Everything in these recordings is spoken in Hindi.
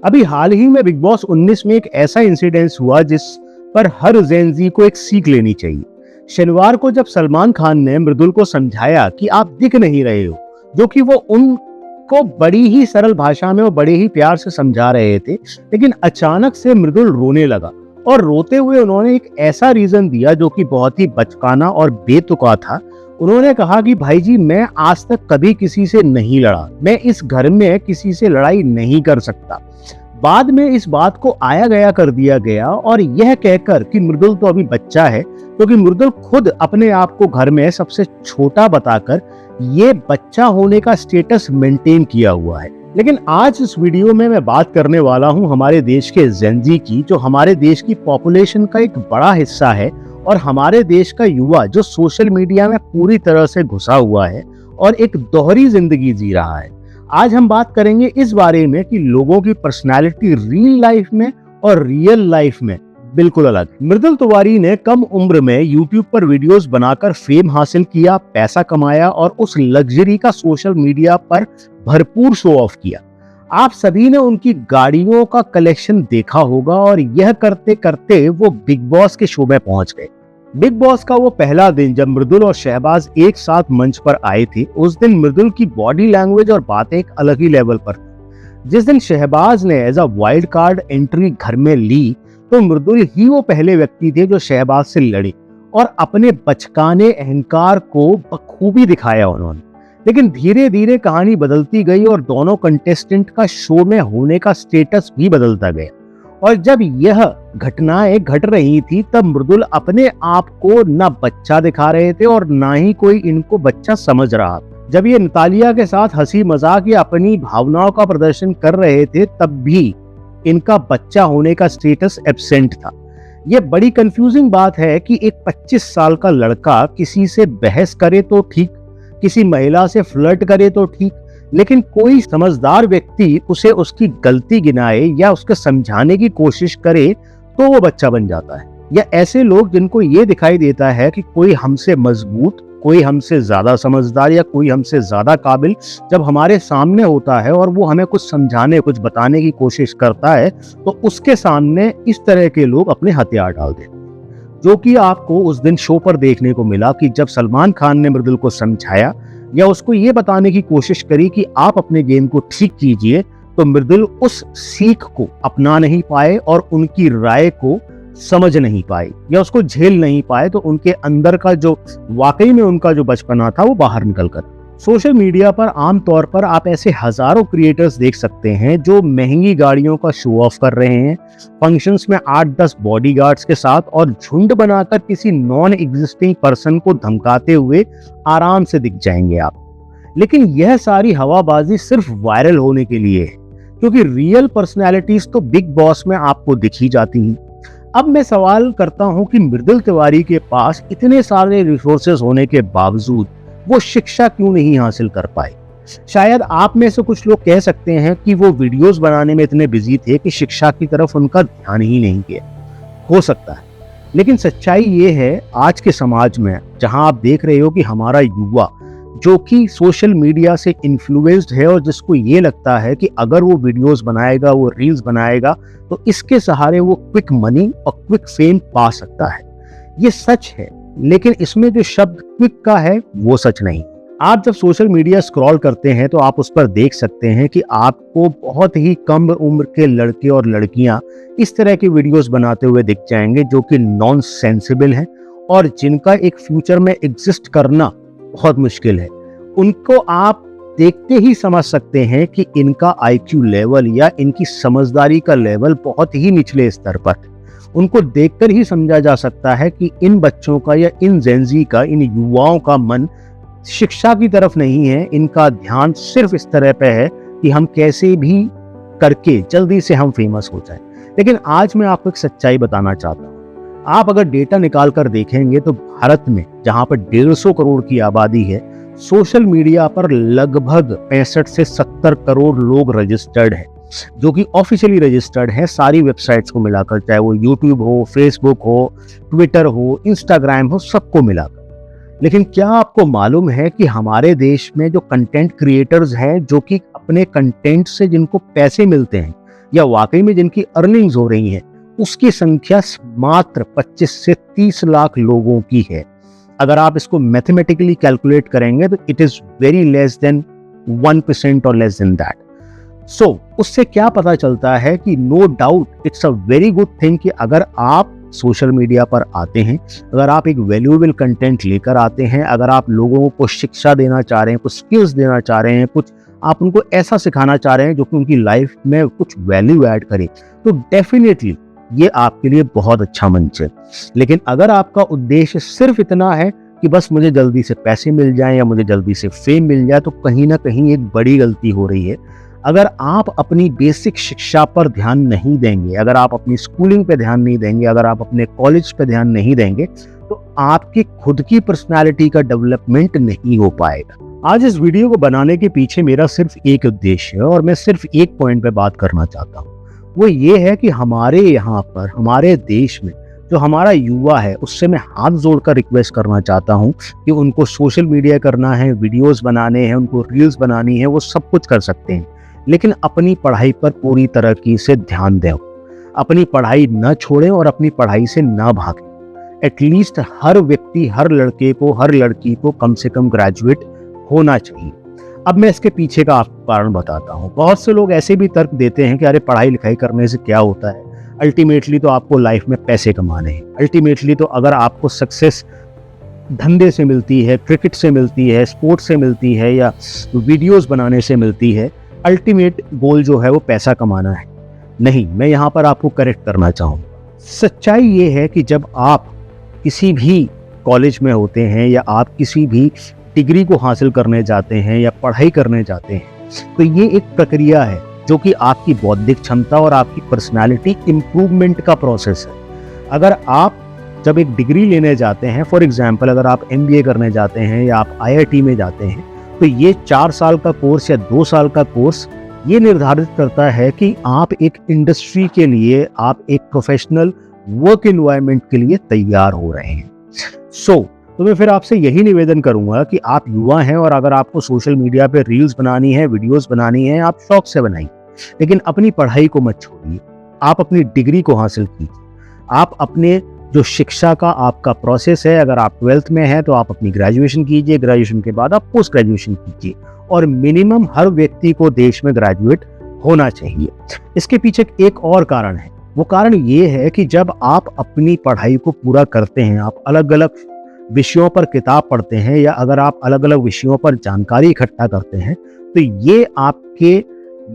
अभी हाल ही में बिग बॉस 19 में एक ऐसा इंसिडेंस हुआ जिस पर हर जेन जी को एक सीख लेनी चाहिए। शनिवार को जब सलमान खान ने मृदुल को समझाया कि आप दिख नहीं रहे हो, जो कि वो उनको बड़ी ही सरल भाषा में और बड़े ही प्यार से समझा रहे थे, लेकिन अचानक से मृदुल रोने लगा और रोते हुए उन्होंने एक ऐसा रीजन दिया जो कि बहुत ही बचकाना और बेतुका था। उन्होंने कहा कि भाई जी, मैं आज तक कभी किसी से नहीं लड़ा, मैं इस घर में किसी से लड़ाई नहीं कर सकता। बाद में इस बात को आया गया कर दिया गया और यह कहकर कि मृदुल तो अभी बच्चा है, क्योंकि मृदुल खुद अपने आप को घर में सबसे छोटा बताकर ये बच्चा होने का स्टेटस मेंटेन किया हुआ है। लेकिन आज इस वीडियो में मैं बात करने वाला हूं हमारे देश के जेन जी की, जो हमारे देश की पॉपुलेशन का एक बड़ा हिस्सा है और हमारे देश का युवा जो सोशल मीडिया में पूरी तरह से घुसा हुआ है और एक दोहरी जिंदगी जी रहा है। आज हम बात करेंगे इस बारे में कि लोगों की पर्सनालिटी रियल लाइफ में और रियल लाइफ में बिल्कुल अलग। मृदुल तिवारी ने कम उम्र में यूट्यूब पर वीडियोस बनाकर फेम हासिल किया, पैसा कमाया और उस लग्जरी का सोशल मीडिया पर भरपूर शो ऑफ किया। आप सभी ने उनकी गाड़ियों का कलेक्शन देखा होगा और यह करते करते वो बिग बॉस के शो में पहुंच गए। बिग बॉस का वो पहला दिन जब मृदुल और शहबाज एक साथ मंच पर आए थे, उस दिन मृदुल की बॉडी लैंग्वेज और बातें एक अलग ही लेवल पर थी। जिस दिन शहबाज ने as a wild card entry घर में ली, तो मृदुल ही वो पहले व्यक्ति थे जो शहबाज से लड़े और अपने बचकाने अहंकार को बखूबी दिखाया उन्होंने। लेकिन धीरे धीरे कहानी बदलती गई और दोनों कंटेस्टेंट का शो में होने का स्टेटस भी बदलता गया। और जब यह घटनाएं घट रही थी, तब मृदुल अपने आप को ना बच्चा दिखा रहे थे और ना ही कोई इनको बच्चा समझ रहा था। जब ये नतालिया के साथ हंसी मजाक या अपनी भावनाओं का प्रदर्शन कर रहे थे, तब भी इनका बच्चा होने का स्टेटस एब्सेंट था। यह बड़ी कंफ्यूजिंग बात है कि एक 25 साल का लड़का किसी से बहस करे तो ठीक, किसी महिला से फ्लर्ट करे तो ठीक, लेकिन कोई समझदार व्यक्ति उसे उसकी गलती गिनाए या उसके समझाने की कोशिश करे तो वो बच्चा बन जाता है। या ऐसे लोग जिनको ये दिखाई देता है कि कोई हमसे मजबूत, कोई हमसे ज्यादा समझदार या कोई हमसे ज्यादा काबिल जब हमारे सामने होता है और वो हमें कुछ समझाने, कुछ बताने की कोशिश करता है, तो उसके सामने इस तरह के लोग अपने हथियार डाल देते, जो कि आपको उस दिन शो पर देखने को मिला कि जब सलमान खान ने मृदुल को समझाया या उसको ये बताने की कोशिश करी कि आप अपने गेम को ठीक कीजिए, तो मृदुल उस सीख को अपना नहीं पाए और उनकी राय को समझ नहीं पाए या उसको झेल नहीं पाए, तो उनके अंदर का जो वाकई में उनका जो बचपना था वो बाहर निकल कर। सोशल मीडिया पर आमतौर पर आप ऐसे हजारों क्रिएटर्स देख सकते हैं जो महंगी गाड़ियों का शो ऑफ कर रहे हैं, फंक्शंस में 8-10 बॉडीगार्ड्स के साथ और झुंड बनाकर किसी नॉन एग्जिस्टिंग पर्सन को धमकाते हुए आराम से दिख जाएंगे आप। लेकिन यह सारी हवाबाजी सिर्फ वायरल होने के लिए है, क्योंकि रियल पर्सनैलिटीज तो बिग बॉस में आपको दिख ही जाती हैं। अब मैं सवाल करता हूं कि मृदुल तिवारी के पास इतने सारे रिसोर्सेज होने के बावजूद वो शिक्षा क्यों नहीं हासिल कर पाए। शायद आप में से कुछ लोग कह सकते हैं कि वो वीडियोस बनाने में इतने बिजी थे कि शिक्षा की तरफ उनका ध्यान ही नहीं गया। हो सकता है, लेकिन सच्चाई ये है आज के समाज में, जहां आप देख रहे हो कि हमारा युवा जो कि सोशल मीडिया से इन्फ्लुएंस्ड है और जिसको ये लगता है कि अगर वो वीडियोस बनाएगा, वो रील्स बनाएगा, तो इसके सहारे वो क्विक मनी और क्विक फेम पा सकता है। ये सच है, लेकिन इसमें जो शब्द क्विक का है वो सच नहीं। आप जब सोशल मीडिया स्क्रॉल करते हैं तो आप उस पर देख सकते हैं कि आपको बहुत ही कम उम्र के लड़के और लड़कियां इस तरह की वीडियोस बनाते हुए दिख जाएंगे जो कि नॉन सेंसिबल हैं और जिनका एक फ्यूचर में एग्जिस्ट करना बहुत मुश्किल है। उनको आप देखते ही समझ सकते हैं कि इनका आईक्यू लेवल या इनकी समझदारी का लेवल बहुत ही निचले स्तर पर। उनको देखकर ही समझा जा सकता है कि इन बच्चों का या इन जेनजी का, इन युवाओं का मन शिक्षा की तरफ नहीं है। इनका ध्यान सिर्फ इस तरह पे है कि हम कैसे भी करके जल्दी से हम फेमस हो जाएं। लेकिन आज मैं आपको एक सच्चाई बताना चाहता हूँ। आप अगर डेटा निकाल कर देखेंगे तो भारत में, जहां पर 150 करोड़ की आबादी है, सोशल मीडिया पर लगभग 65 से 70 करोड़ लोग रजिस्टर्ड हैं, जो कि ऑफिशियली रजिस्टर्ड है सारी वेबसाइट्स को मिलाकर, चाहे वो यूट्यूब हो, फेसबुक हो, ट्विटर हो, इंस्टाग्राम हो, सबको मिलाकर। लेकिन क्या आपको मालूम है कि हमारे देश में जो कंटेंट क्रिएटर्स हैं, जो कि अपने कंटेंट से जिनको पैसे मिलते हैं, या वाकई में जिनकी अर्निंग्स हो रही हैं, उसकी संख्या मात्र 25 से 30 लाख लोगों की है। अगर आप इसको मैथमेटिकली कैलकुलेट करेंगे तो it is very less than 1% और लेस देन दैट। सो उससे क्या पता चलता है कि no doubt it's a very good thing कि अगर आप सोशल मीडिया पर आते हैं, अगर आप एक वैल्यूएबल कंटेंट लेकर आते हैं, अगर आप लोगों को शिक्षा देना चाह रहे हैं, कुछ स्किल्स देना चाह रहे हैं, कुछ आप उनको ऐसा सिखाना चाह रहे हैं जो कि उनकी लाइफ में कुछ वैल्यू ऐड करे, तो डेफिनेटली ये आपके लिए बहुत अच्छा मंच है। लेकिन अगर आपका उद्देश्य सिर्फ इतना है कि बस मुझे जल्दी से पैसे मिल जाएं या मुझे जल्दी से फेम मिल जाए, तो कहीं ना कहीं एक बड़ी गलती हो रही है। अगर आप अपनी बेसिक शिक्षा पर ध्यान नहीं देंगे, अगर आप अपनी स्कूलिंग पे ध्यान नहीं देंगे, अगर आप अपने कॉलेज पे ध्यान नहीं देंगे, तो आपकी खुद की पर्सनालिटी का डेवलपमेंट नहीं हो पाएगा। आज इस वीडियो को बनाने के पीछे मेरा सिर्फ एक उद्देश्य है और मैं सिर्फ एक पॉइंट पे बात करना चाहता हूँ। वो ये है कि हमारे यहाँ पर, हमारे देश में जो हमारा युवा है, उससे मैं हाथ जोड़कर रिक्वेस्ट करना चाहता हूँ कि उनको सोशल मीडिया करना है, वीडियोस बनाने हैं, उनको रील्स बनानी है, वो सब कुछ कर सकते हैं, लेकिन अपनी पढ़ाई पर पूरी तरह से ध्यान दें। अपनी पढ़ाई न छोड़ें और अपनी पढ़ाई से न भागें। एटलीस्ट हर व्यक्ति, हर लड़के को, हर लड़की को कम से कम ग्रेजुएट होना चाहिए। अब मैं इसके पीछे का आपको कारण बताता हूँ। बहुत से लोग ऐसे भी तर्क देते हैं कि अरे पढ़ाई लिखाई करने से क्या होता है, अल्टीमेटली तो आपको लाइफ में पैसे कमाने हैं, अल्टीमेटली तो अगर आपको सक्सेस धंधे से मिलती है, क्रिकेट से मिलती है, स्पोर्ट्स से मिलती है या वीडियोस बनाने से मिलती है, अल्टीमेट गोल जो है वो पैसा कमाना है। नहीं, मैं यहाँ पर आपको करेक्ट करना चाहूँगा। सच्चाई ये है कि जब आप किसी भी कॉलेज में होते हैं या आप किसी भी डिग्री को हासिल करने जाते हैं या पढ़ाई करने जाते हैं, तो ये एक प्रक्रिया है जो कि आपकी बौद्धिक क्षमता और आपकी पर्सनालिटी इम्प्रूवमेंट का प्रोसेस है। अगर आप जब एक डिग्री लेने जाते हैं, फॉर एग्जाम्पल अगर आप MBA करने जाते हैं या आप IIT में जाते हैं, तो ये 4 साल का कोर्स या 2 साल का कोर्स ये निर्धारित करता है कि आप एक इंडस्ट्री के लिए, आप एक प्रोफेशनल वर्क एनवायरनमेंट के लिए तैयार हो रहे हैं। तो मैं फिर आपसे यही निवेदन करूंगा कि आप युवा हैं और अगर आपको सोशल मीडिया पे रील्स बनानी है, वीडियोस बनानी है, आप शौक से बनाइए, लेकिन अपनी पढ़ाई को मत छोड़िए। आप अपनी डिग्री को हासिल कीजिए। आप अपने जो शिक्षा का आपका प्रोसेस है, अगर आप 12th में हैं तो आप अपनी ग्रेजुएशन कीजिए, ग्रेजुएशन के बाद आप पोस्ट ग्रेजुएशन कीजिए, और मिनिमम हर व्यक्ति को देश में ग्रेजुएट होना चाहिए। इसके पीछे एक और कारण है। वो कारण ये है कि जब आप अपनी पढ़ाई को पूरा करते हैं, आप अलग अलग विषयों पर किताब पढ़ते हैं या अगर आप अलग अलग विषयों पर जानकारी इकट्ठा करते हैं, तो ये आपके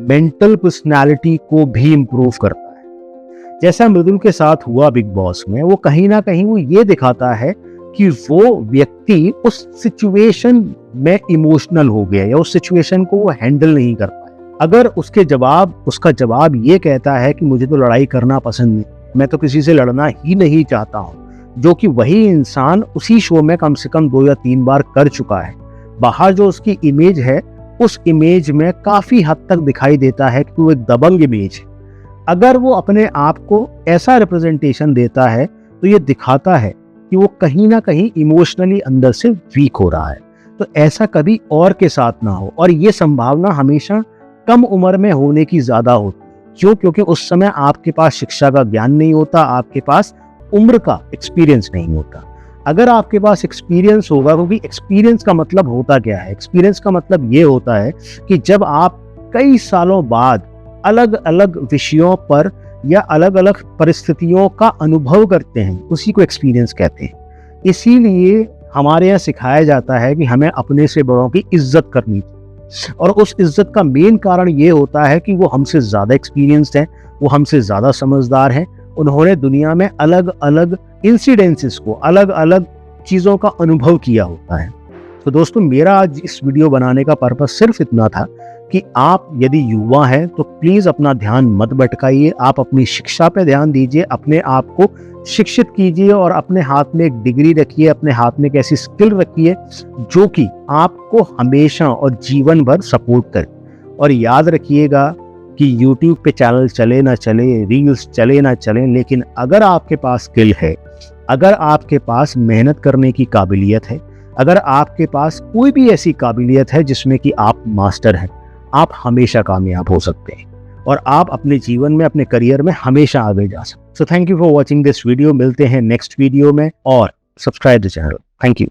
मेंटल पर्सनालिटी को भी इम्प्रूव करता है। जैसा मृदुल के साथ हुआ बिग बॉस में, वो कहीं ना कहीं वो ये दिखाता है कि वो व्यक्ति उस सिचुएशन में इमोशनल हो गया या उस सिचुएशन को वो हैंडल नहीं कर पाया। अगर उसका जवाब ये कहता है कि मुझे तो लड़ाई करना पसंद नहीं, मैं तो किसी से लड़ना ही नहीं चाहता हूँ, जो कि वही इंसान उसी शो में कम से कम 2 या 3 बार कर चुका है। बाहर जो उसकी इमेज है, उस इमेज में काफी हद तक दिखाई देता है कि वो एक दबंग इमेज है। अगर वो अपने आप को ऐसा रिप्रेजेंटेशन देता है, तो ये दिखाता है कि वो कहीं ना कहीं इमोशनली अंदर से वीक हो रहा है। तो ऐसा कभी और के साथ ना हो, और ये संभावना हमेशा कम उम्र में होने की ज्यादा होती है। क्यों? क्योंकि उस समय आपके पास शिक्षा का ज्ञान नहीं होता, आपके पास उम्र का एक्सपीरियंस नहीं होता। अगर आपके पास एक्सपीरियंस होगा, क्योंकि एक्सपीरियंस का मतलब होता क्या है? एक्सपीरियंस का मतलब ये होता है कि जब आप कई सालों बाद अलग अलग विषयों पर या अलग अलग परिस्थितियों का अनुभव करते हैं, उसी को एक्सपीरियंस कहते हैं। इसीलिए हमारे यहाँ सिखाया जाता है कि हमें अपने से बड़ों की इज्जत करनी चाहिए, और उस इज्जत का मेन कारण ये होता है कि वो हमसे ज्यादा एक्सपीरियंस्ड हैं, वो हमसे ज्यादा समझदार हैं, उन्होंने दुनिया में अलग अलग इंसिडेंसेस को, अलग अलग चीज़ों का अनुभव किया होता है। तो दोस्तों, मेरा आज इस वीडियो बनाने का पर्पस सिर्फ इतना था कि आप यदि युवा हैं तो प्लीज़ अपना ध्यान मत भटकाइए। आप अपनी शिक्षा पे ध्यान दीजिए, अपने आप को शिक्षित कीजिए और अपने हाथ में एक डिग्री रखिए, अपने हाथ में एक ऐसी स्किल रखिए जो कि आपको हमेशा और जीवन भर सपोर्ट करे। और याद रखिएगा कि YouTube पे चैनल चले ना चले, रील्स चले ना चले, लेकिन अगर आपके पास स्किल है, अगर आपके पास मेहनत करने की काबिलियत है, अगर आपके पास कोई भी ऐसी काबिलियत है जिसमें कि आप मास्टर हैं, आप हमेशा कामयाब हो सकते हैं। और आप अपने जीवन में, अपने करियर में हमेशा आगे जा सकते। So thank you for watching this video. मिलते हैं नेक्स्ट वीडियो में और subscribe the channel. Thank you.